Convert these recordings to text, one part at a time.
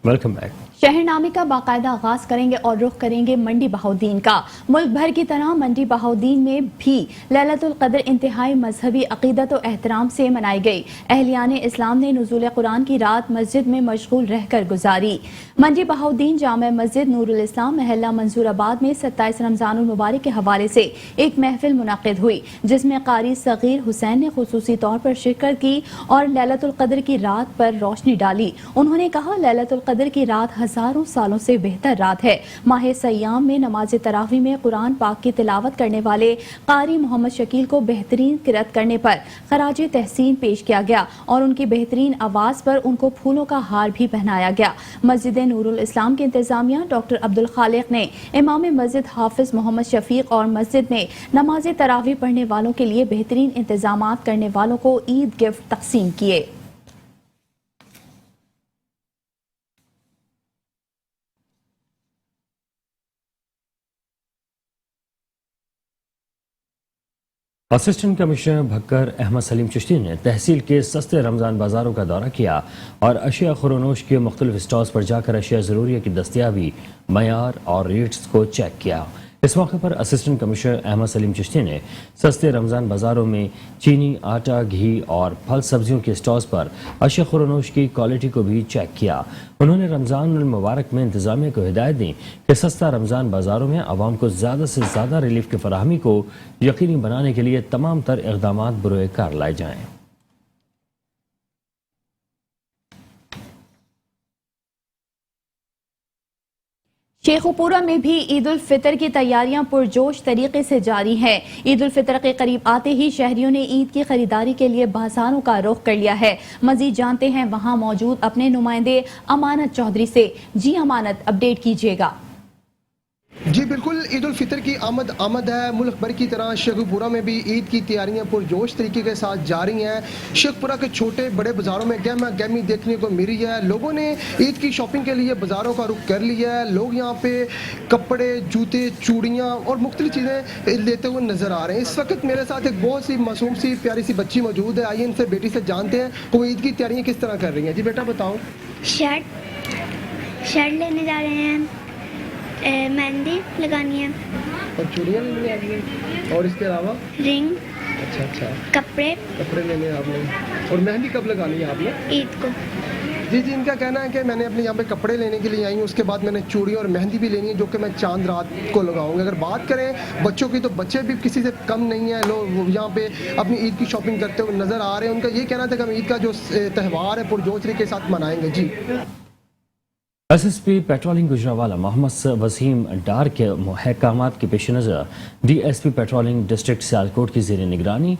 Welcome back. शहरनामे का बाकायदा आगाज करेंगे और रुख करेंगे मंडी बहाउद्दीन का। मुल्क भर की तरह मंडी बहाउद्दीन में भी लैलतुल क़द्र इंतहाई मजहबी अकीदत और एहतराम से मनाई गई। अहलियाने इस्लाम ने नुज़ूल कुरान की रात मस्जिद में मशगूल रहकर गुजारी। मंडी बहाउद्दीन जामा मस्जिद नूरुल इस्लाम महल्ला मंसूराबाद में 27 रमज़ानुल मुबारक के हवाले से एक महफिल मुनक़्क़िद हुई, जिसमें कारी सगीर हुसैन ने खुसूसी तौर पर शिरकत की और लैलतुल क़द्र की रात पर रोशनी डाली। उन्होंने कहा, लैलतुल क़द्र की रात हजारों सालों से बेहतर रात है। माह सयाम में नमाज तरावी में कुरान पाक की तिलावत करने वाले कारी मोहम्मद शकील को बेहतरीन किरत करने पर खराज तहसीन पेश किया गया और उनकी बेहतरीन आवाज पर उनको फूलों का हार भी पहनाया गया। मस्जिद नूरुल इस्लाम के इंतजामिया डॉक्टर अब्दुल खालिक ने इमाम मस्जिद हाफिज मोहम्मद शफीक और मस्जिद में नमाज तरावी पढ़ने वालों के लिए बेहतरीन इंतजाम करने वालों को ईद गिफ्ट तकसीम किए। असिस्टेंट कमिश्नर भक्कर अहमद सलीम चिश्ती ने तहसील के सस्ते रमज़ान बाज़ारों का दौरा किया और अशिया खुरोनोश के मुख्तलिफ स्टॉल्स पर जाकर अशिया ज़रूरिया की दस्तियाबी, मयार और रेट्स को चेक किया। इस मौके पर असिस्टेंट कमिश्नर अहमद सलीम चिश्ती ने सस्ते रमज़ान बाज़ारों में चीनी, आटा, घी और फल सब्जियों के स्टॉल्स पर अशिया खुरोनोश की क्वालिटी को भी चेक किया। उन्होंने रमज़ान मुबारक में इंतज़ामिया को हिदायत दी कि सस्ता रमज़ान बाज़ारों में आवाम को ज़्यादा से ज़्यादा रिलीफ की फराहमी को यकीनी बनाने के लिए तमाम तर इक़दामात बरोए कार लाए जाएँ। शेखुपुरा में भी ईद उल फितर की तैयारियां पुरजोश तरीके से जारी हैं। ईद उल फितर के करीब आते ही शहरियों ने ईद की खरीदारी के लिए बाजारों का रुख कर लिया है। मजीद जानते हैं वहां मौजूद अपने नुमाइंदे अमानत चौधरी से। जी अमानत, अपडेट कीजिएगा। जी बिल्कुल, ईद उल फितर की आमद है। मुल्क भर की तरह शेखुपुरा में भी ईद की तैयारियां पुरजोश तरीके के साथ जारी हैं। शेखुपुरा के छोटे बड़े बाज़ारों में गहमा गहमी देखने को मिली है। लोगों ने ईद की शॉपिंग के लिए बाज़ारों का रुख कर लिया है। लोग यहाँ पे कपड़े, जूते, चूड़ियाँ और मुख्तलिफ चीज़ें लेते हुए नजर आ रहे हैं। इस वक्त मेरे साथ एक बहुत सी मासूम सी प्यारी सी बच्ची मौजूद है। आइए इनसे बेटी से जानते हैं कि वो ईद की तैयारियाँ किस तरह कर रही हैं। जी बेटा बताओ। शर्ट लेने जा रहे हैं, मेहंदी लगानी है और चूड़ियाँ लेने आ रही हैं और इसके अलावा रिंग। अच्छा, कपड़े लेने आपने। और मेहंदी कब लगानी है आपने? ईद को। जी, इनका कहना है कि मैंने अपने यहाँ पे कपड़े लेने के लिए आई हूँ, उसके बाद मैंने चूड़ी और मेहंदी भी लेनी है जो कि मैं चांद रात को लगाऊंगा। अगर बात करें बच्चों की तो बच्चे भी किसी से कम नहीं है। लोग यहाँ पे अपनी ईद की शॉपिंग करते हुए नजर आ रहे हैं। उनका ये कहना था कि हम ईद का जो त्यौहार है पुरजोश तरीके के साथ मनाएंगे। जी एसएसपी पेट्रोलिंग गुजरावाला मोहम्मद वसीम डार के अहकामात के पेश नज़र डीएसपी पेट्रोलिंग डिस्ट्रिक्ट सियालकोट की ज़ेर निगरानी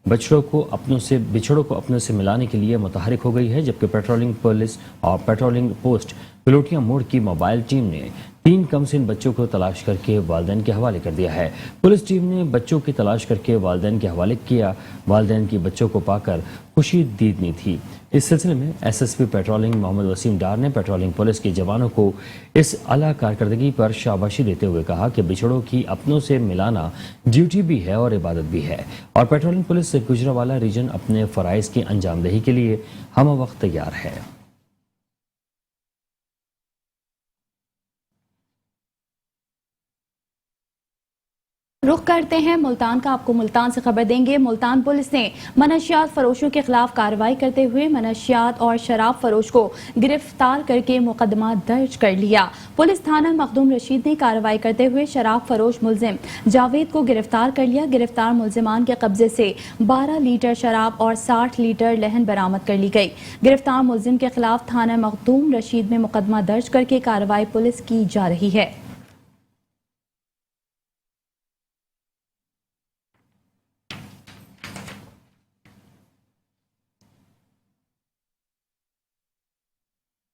बिछड़ों को अपनों से मिलाने के लिए मुतहरिक हो गई है, जबकि पेट्रोलिंग पुलिस और पेट्रोलिंग पोस्ट पिलोटिया मोड़ की मोबाइल टीम ने 3 कमसिन बच्चों को तलाश करके वालिदैन के हवाले कर दिया है। पुलिस टीम ने बच्चों की तलाश करके वालिदैन के हवाले किया। वालिदैन की बच्चों को पाकर खुशी दीदनी थी। इस सिलसिले में एसएसपी पेट्रोलिंग मोहम्मद वसीम डार ने पेट्रोलिंग पुलिस के जवानों को इस आला कारकर्दगी पर शाबाशी देते हुए कहा कि बिछड़ों की अपनों से मिलाना ड्यूटी भी है और इबादत भी है और पेट्रोलिंग पुलिस गुजरावाला रीजन अपने फराइज की अंजामदही के लिए हम वक्त तैयार है। रुख करते हैं मुल्तान का। आपको मुल्तान से खबर देंगे। मुल्तान पुलिस ने मनशियात फरोशों के खिलाफ कार्रवाई करते हुए मनशियात और शराब फरोश को गिरफ्तार करके मुकदमा दर्ज कर लिया। पुलिस थाना मखदूम रशीद ने कार्रवाई करते हुए शराब फरोश मुलजिम जावेद को गिरफ्तार कर लिया। गिरफ्तार मुलजिमान के कब्जे से 12 लीटर शराब और 60 लीटर लहन बरामद कर ली गई। गिरफ्तार मुलजिम के खिलाफ थाना मखदूम रशीद में मुकदमा दर्ज करके कार्रवाई पुलिस की जा रही है।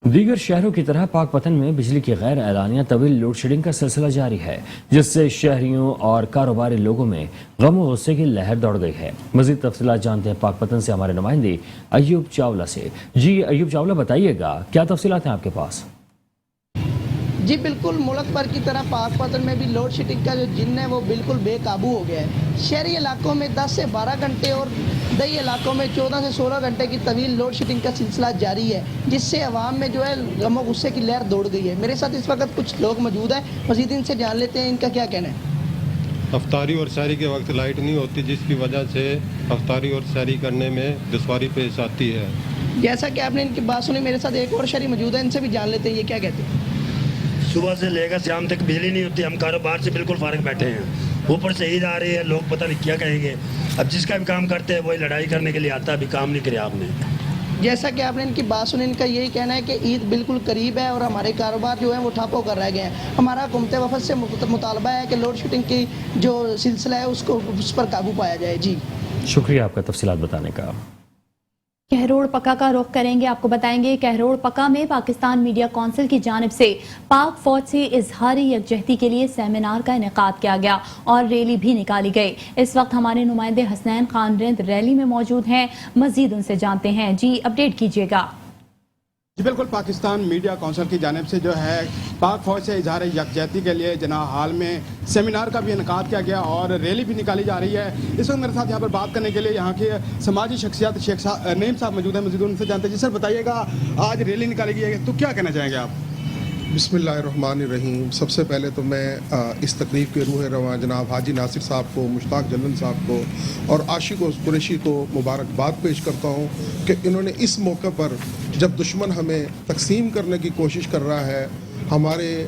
दीगर शहरों की तरह पाकपतन में बिजली की गैर एलानिया तवील लोड शेडिंग का सिलसिला जारी है, जिससे शहरियों और कारोबारी लोगों में गम और गुस्से की लहर दौड़ गई है। मजीद तफसीलात जानते हैं पाकपतन से हमारे नुमाइंदे अयूब चावला से। जी अयूब चावला, बताइएगा क्या तफसीलात हैं आपके पास? جی بالکل، ملک بھر کی طرح پاک پتن میں بھی لوڈ شیڈنگ کا جو جن ہے وہ بالکل بے قابو ہو گیا ہے. شہری علاقوں میں 10 سے 12 گھنٹے اور دیہی علاقوں میں 14 سے 16 گھنٹے کی طویل لوڈ شیڈنگ کا سلسلہ جاری ہے، جس سے عوام میں جو ہے غم و غصے کی لہر دوڑ گئی ہے. میرے ساتھ اس وقت کچھ لوگ موجود ہیں، مزید ان سے جان لیتے ہیں ان کا کیا کہنا ہے. افطاری اور سحری کے وقت لائٹ نہیں ہوتی، جس کی وجہ سے افطاری اور سحری کرنے میں دشواری پیش آتی ہے. جیسا کہ آپ نے ان کی بات سنی، میرے ساتھ ایک اور شہری موجود ہے، ان سے بھی جان لیتے ہیں یہ کیا کہتے ہیں. صبح سے لے کر شام تک بجلی نہیں ہوتی، ہم کاروبار سے بالکل فارغ بیٹھے ہیں. اوپر سے عید آ رہی ہے، لوگ پتہ نہیں کیا کہیں گے. اب جس کا بھی کام کرتے ہیں وہی لڑائی کرنے کے لیے آتا ہے. ابھی کام نہیں کرے آپ نے. جیسا کہ آپ نے ان کی بات سنی، ان کا یہی کہنا ہے کہ عید بالکل قریب ہے اور ہمارے کاروبار جو ہیں وہ ٹھپ ہو کر رہ گئے ہیں. ہمارا حکومت وفد سے مطالبہ ہے کہ لوڈ شیڈنگ کی جو سلسلہ ہے اس پر قابو پایا جائے. جی شکریہ آپ کا تفصیلات بتانے کا. کہروڑ پکا کا رخ کریں گے. آپ کو بتائیں گے کہروڑ پکا میں پاکستان میڈیا کونسل کی جانب سے پاک فوج سے اظہاری یکجہتی کے لیے سیمینار کا انعقاد کیا گیا اور ریلی بھی نکالی گئی. اس وقت ہمارے نمائندے حسنین خان رند ریلی میں موجود ہیں، مزید ان سے جانتے ہیں. جی اپڈیٹ کیجیے گا. جی بالکل، پاکستان میڈیا کونسل کی جانب سے جو ہے پاک فوج سے اظہار یکجہتی کے لیے جناح ہال میں سیمینار کا بھی انعقاد کیا گیا اور ریلی بھی نکالی جا رہی ہے. اس وقت میرے ساتھ یہاں پر بات کرنے کے لیے یہاں کے سماجی شخصیت شیخ نعیم صاحب موجود ہیں. مزید ان سے جانتے ہیں. جی سر بتائیے گا، آج ریلی نکالی گئی ہے تو کیا کہنا چاہیں گے آپ؟ بسم اللہ الرحمن الرحیم. سب سے پہلے تو میں اس تقریب کے روح رواں جناب حاجی ناصر صاحب کو، مشتاق جلن صاحب کو اور عاشق و قریشی کو مبارکباد پیش کرتا ہوں کہ انہوں نے اس موقع پر جب دشمن ہمیں تقسیم کرنے کی کوشش کر رہا ہے، ہمارے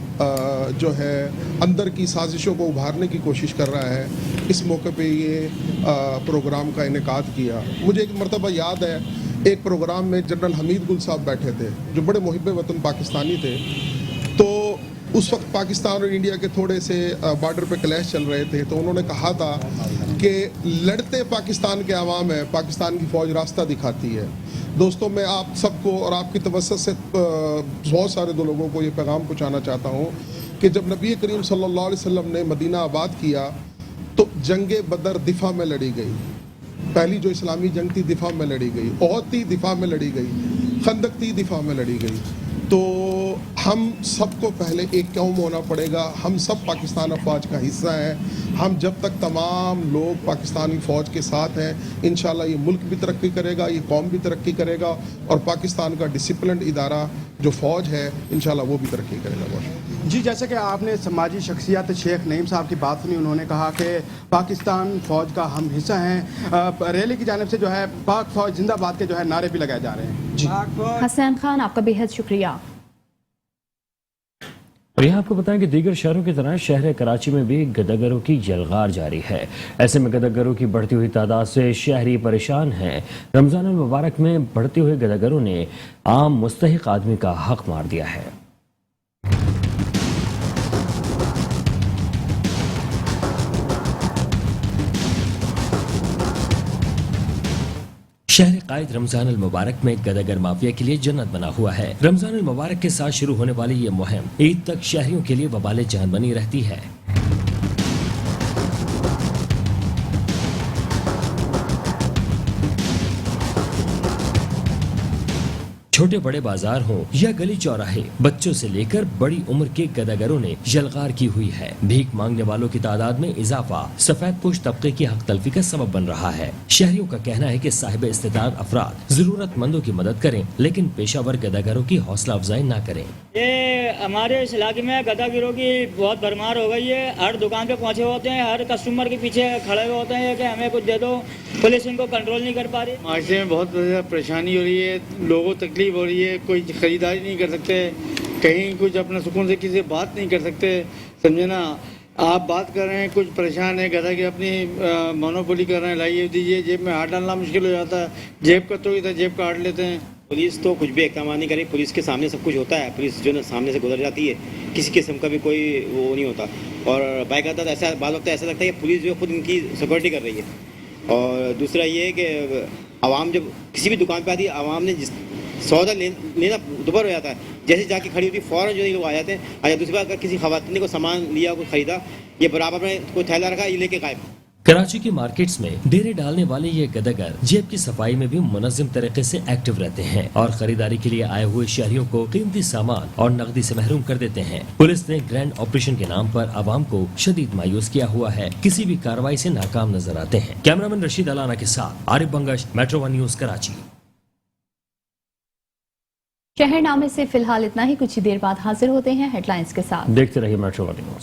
جو ہے اندر کی سازشوں کو ابھارنے کی کوشش کر رہا ہے، اس موقع پہ یہ پروگرام کا انعقاد کیا. مجھے ایک مرتبہ یاد ہے، ایک پروگرام میں جنرل حمید گل صاحب بیٹھے تھے جو بڑے محب وطن پاکستانی تھے. تو اس وقت پاکستان اور انڈیا کے تھوڑے سے بارڈر پہ کلیش چل رہے تھے، تو انہوں نے کہا تھا کہ لڑتے پاکستان کے عوام ہیں، پاکستان کی فوج راستہ دکھاتی ہے. دوستوں، میں آپ سب کو اور آپ کی توسط سے بہت سارے لوگوں کو یہ پیغام پہنچانا چاہتا ہوں کہ جب نبی کریم صلی اللہ علیہ وسلم نے مدینہ آباد کیا تو جنگ بدر دفاع میں لڑی گئی. پہلی جو اسلامی جنگ تھی دفاع میں لڑی گئی، احد تھی دفاع میں لڑی گئی، خندق تھی دفاع میں لڑی گئی. تو ہم سب کو پہلے ایک قوم ہونا پڑے گا. ہم سب پاکستان افواج کا حصہ ہیں. ہم جب تک تمام لوگ پاکستانی فوج کے ساتھ ہیں، انشاءاللہ یہ ملک بھی ترقی کرے گا، یہ قوم بھی ترقی کرے گا اور پاکستان کا ڈسپلنڈ ادارہ جو فوج ہے انشاءاللہ وہ بھی ترقی کرے گا. جی جیسے کہ آپ نے سماجی شخصیت شیخ نعیم صاحب کی بات سنی، انہوں نے کہا کہ پاکستان فوج کا ہم حصہ ہیں. ریلی کی جانب سے جو ہے پاک فوج زندہ باد کے جو ہے نعرے بھی لگائے جا رہے ہیں. جی حسین خان، آپ کا بے حد شکریہ. اور یہاں آپ کو بتائیں کہ دیگر شہروں کی طرح شہر کراچی میں بھی گداگروں کی یلغار جاری ہے. ایسے میں گداگروں کی بڑھتی ہوئی تعداد سے شہری پریشان ہیں. رمضان المبارک میں بڑھتے ہوئے گداگروں نے عام مستحق آدمی کا حق مار دیا ہے. شہر قائد رمضان المبارک میں گداگر مافیا کے لیے جنت بنا ہوا ہے. رمضان المبارک کے ساتھ شروع ہونے والی یہ مہم عید تک شہریوں کے لیے وبال جان بنی رہتی ہے. چھوٹے بڑے بازار ہوں یا گلی چوراہے، بچوں سے لے کر بڑی عمر کے گداگروں نے یلغار کی ہوئی ہے. بھیک مانگنے والوں کی تعداد میں اضافہ سفید پوش طبقے کی حق تلفی کا سبب بن رہا ہے. شہریوں کا کہنا ہے کہ صاحب استطاعت افراد ضرورت مندوں کی مدد کریں لیکن پیشہ ور گداگروں کی حوصلہ افزائی نہ کریں. یہ ہمارے اس علاقے میں گداگروں کی بہت بھرمار ہو گئی ہے. ہر دکان پہ پہنچے ہوتے ہیں، ہر کسٹمر کے پیچھے کھڑے ہوئے ہوتے ہیں کہ ہمیں کچھ دے دو. پولیس ان کو کنٹرول نہیں کر پا رہی. معاشرے میں بہت زیادہ پریشانی ہو رہی ہے، لوگوں کو تکلیف ہو رہی ہے. کوئی خریداری نہیں کر سکتے، کہیں کچھ اپنا سکون سے کسی سے بات نہیں کر سکتے. سمجھے نا، آپ بات کر رہے ہیں، کچھ پریشان ہے، گدا کی اپنی مونوپولی کر رہے ہیں، لائیے دیجیے، جیب میں ہاتھ ڈالنا مشکل ہو جاتا ہے. جیب کا تو ادھر جیب کاٹ لیتے ہیں. پولیس تو کچھ بھی اقدامات نہیں کرے. پولیس کے سامنے سب کچھ ہوتا ہے، پولیس جو نا سامنے سے گزر جاتی ہے، کسی قسم کا بھی کوئی وہ نہیں ہوتا. اور بائک آتا ہے ایسا، بعض وقت ایسا لگتا ہے کہ پولیس جو خود ان کی سیکورٹی کر رہی ہے. اور دوسرا یہ ہے کہ عوام جب کسی بھی دکان پہ آتی ہے، عوام نے جس سودا لینا دوبارہ ہو جاتا ہے، جیسے جا کے کھڑی ہوتی ہے فوراً جو لوگ آ جاتے ہیں. دوسری بات، اگر کسی خواتین نے کوئی سامان لیا، کوئی خریدا، یہ برابر میں کوئی تھیلا رکھا، یہ لے کے غائب. कराची की मार्केट्स में डेरे डालने वाले ये गदागर जेब की सफाई में भी मुनज़्ज़म तरीके से एक्टिव रहते हैं और खरीदारी के लिए आए हुए शहरियों को कीमती सामान और नकदी से महरूम कर देते हैं। पुलिस ने ग्रैंड ऑपरेशन के नाम पर आवाम को शदीद मायूस किया हुआ है, किसी भी कार्रवाई से नाकाम नजर आते हैं। कैमरामैन रशीद अलाना के साथ आरिफ बंगश, मेट्रो 1 न्यूज कराची। शहरनामे से फिलहाल इतना ही, कुछ ही देर बाद हाजिर होते हैं हेडलाइंस के साथ। देखते रहिए मेट्रो 1 न्यूज।